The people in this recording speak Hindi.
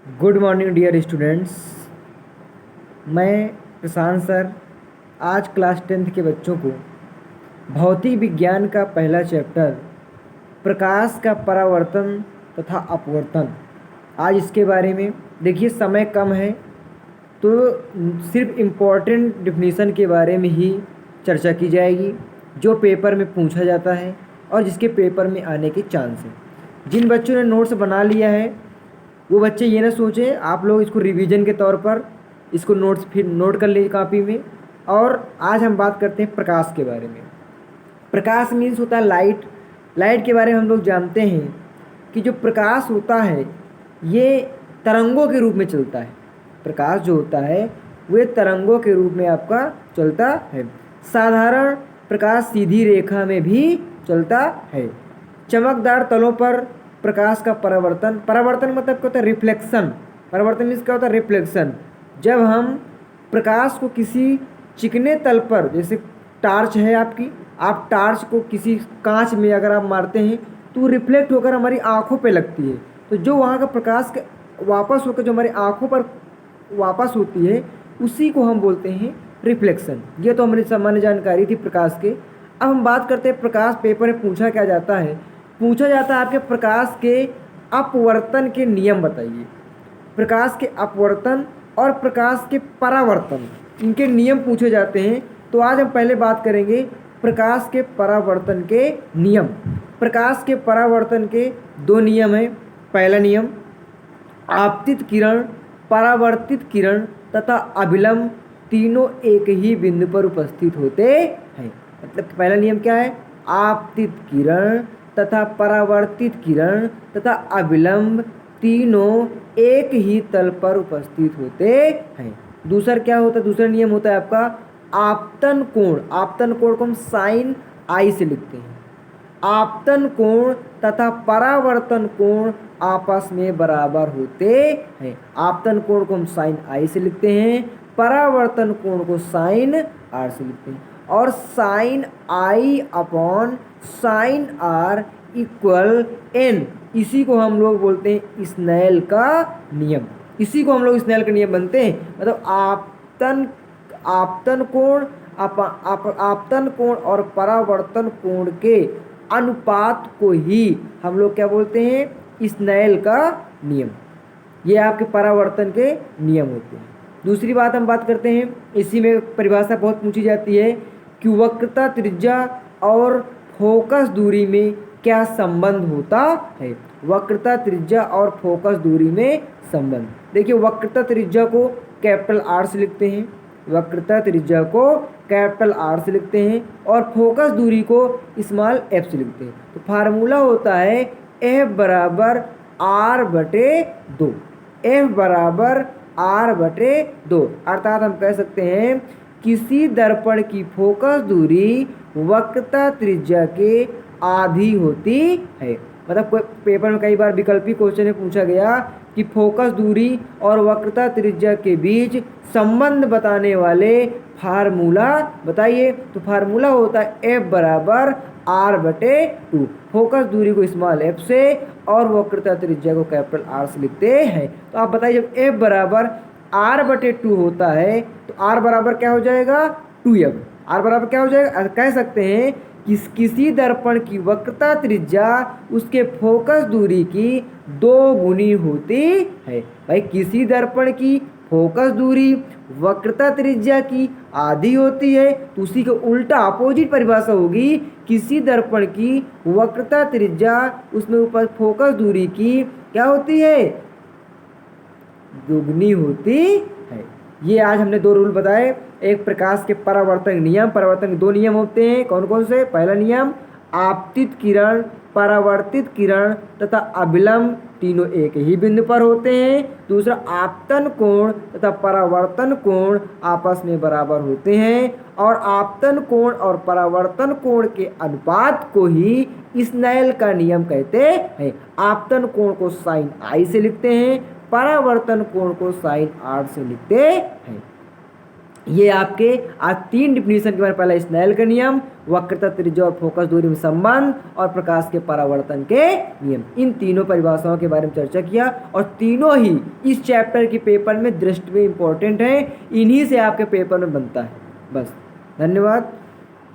Good morning dear students. मैं प्रशांत सर आज क्लास 10th के बच्चों को भौतिक विज्ञान का पहला चैप्टर प्रकाश का परावर्तन तथा अपवर्तन, आज इसके बारे में देखिए। समय कम है तो सिर्फ इम्पोर्टेंट डिफिनीसन के बारे में ही चर्चा की जाएगी जो पेपर में पूछा जाता है और जिसके पेपर में आने के चांस हैं। जिन बच्चों ने नोट्स बना लिया है वो बच्चे ये ना सोचें, आप लोग इसको रिवीजन के तौर पर इसको नोट्स फिर नोट कर लीजिए कॉपी में। और आज हम बात करते हैं प्रकाश के बारे में। प्रकाश मीन्स होता है लाइट। लाइट के बारे में हम लोग जानते हैं कि जो प्रकाश होता है ये तरंगों के रूप में चलता है। प्रकाश जो होता है वह तरंगों के रूप में आपका चलता है। साधारण प्रकाश सीधी रेखा में भी चलता है। चमकदार तलों पर प्रकाश का परावर्तन मतलब क्या होता है? रिफ्लेक्शन। परावर्तन मीन्स क्या होता है? रिफ्लेक्शन। जब हम प्रकाश को किसी चिकने तल पर, जैसे टार्च है आपकी, आप टार्च को किसी कांच में अगर आप मारते हैं तो रिफ्लेक्ट होकर हमारी आँखों पे लगती है, तो जो वहाँ का प्रकाश वापस होकर जो हमारी आँखों पर वापस होती है उसी को हम बोलते हैं रिफ्लेक्शन। ये तो हमारी सामान्य जानकारी थी प्रकाश के। अब हम बात करते हैं प्रकाश पेपर में पूछा क्या जाता है। पूछा जाता है आपके प्रकाश के अपवर्तन के नियम बताइए। प्रकाश के अपवर्तन और प्रकाश के परावर्तन, इनके नियम पूछे जाते हैं। तो आज हम पहले बात करेंगे प्रकाश के परावर्तन के नियम। प्रकाश के परावर्तन के दो नियम हैं। पहला नियम, आपतित किरण, परावर्तित किरण तथा अभिलंब तीनों एक ही बिंदु पर उपस्थित होते हैं। मतलब पहला नियम क्या है? आपतित किरण तथा परावर्तित किरण तथा अभिलंब तीनों एक ही तल पर उपस्थित होते हैं। दूसरा क्या होता है? दूसरा नियम होता है आपका आपतन कोण। आपतन कोण को हम साइन आई से लिखते हैं। आपतन कोण तथा परावर्तन कोण आपस में बराबर होते हैं। आपतन कोण को हम साइन आई से लिखते हैं, परावर्तन कोण को साइन आर से लिखते हैं। और sine i upon sine r equal n, इसी को हम लोग बोलते हैं स्नेल का नियम। इसी को हम लोग स्नेल का नियम बनते हैं। मतलब आपतन कोण और परावर्तन कोण के अनुपात को ही हम लोग क्या बोलते हैं? स्नेल का नियम। ये आपके परावर्तन के नियम होते हैं। दूसरी बात हम बात करते हैं, इसी में परिभाषा बहुत पूछी जाती है कि वक्रता त्रिज्या और फोकस दूरी में क्या संबंध होता है। वक्रता त्रिज्या और फोकस दूरी में संबंध। देखिए, वक्रता त्रिज्या को कैपिटल आर से लिखते हैं, वक्रता त्रिज्या को कैपिटल आर से लिखते हैं और फोकस दूरी को स्मॉल एफ से लिखते हैं। तो फार्मूला होता है एफ बराबर आर बटे 2। एफ बराबर आर बटे 2, अर्थात हम कह सकते हैं किसी दर्पण की फोकस दूरी वक्रता त्रिज्या के आधी होती है। मतलब पेपर में कई बार विकल्पी क्वेश्चन में पूछा गया कि फोकस दूरी और वक्रता त्रिज्या के बीच संबंध बताने वाले फार्मूला बताइए। तो फार्मूला होता है एफ बराबर आर बटे 2। फोकस दूरी को स्मॉल एफ से और वक्रता त्रिज्या को कैपिटल आर से लिखते हैं। तो आप बताइए, जब एफ बराबर आर बटे 2 होता है तो आर बराबर क्या हो जाएगा? 2f। आर बराबर क्या हो जाएगा? कह सकते हैं कि किसी दर्पण की वक्रता त्रिज्या उसके फोकस दूरी की 2 गुनी होती है। भाई, किसी दर्पण की फोकस दूरी वक्रता त्रिज्या की आधी होती है, तो उसी के उल्टा अपोजिट परिभाषा होगी, किसी दर्पण की वक्रता त्रिज्या उसमें ऊपर फोकस दूरी की क्या होती है? दुगनी होती है। ये आज हमने 2 रूल बताए। एक प्रकाश के परावर्तन नियम। परावर्तन के 2 नियम होते हैं, कौन कौन से? पहला नियम, आपतित किरण, परावर्तित किरण तथा अभिलंब तीनों एक ही बिंदु पर होते हैं। दूसरा, आपतन कोण तथा परावर्तन कोण आपस में बराबर होते हैं। और आपतन कोण और परावर्तन कोण के अनुपात को ही स्नेल का नियम कहते हैं। आपतन कोण को साइन आई से लिखते हैं, परावर्तन कोण को साइन आर से लिखते हैं। ये आपके आज 3 डिफिनीशन के बारे में, पहला स्नेल का नियम, वक्रता, त्रिज्या और फोकस दूरी में संबंध, और प्रकाश के परावर्तन के नियम, इन तीनों परिभाषाओं के बारे में चर्चा किया। और तीनों ही इस चैप्टर के पेपर में दृष्टि में इंपॉर्टेंट है, इन्हीं से आपके पेपर में बनता है। बस, धन्यवाद।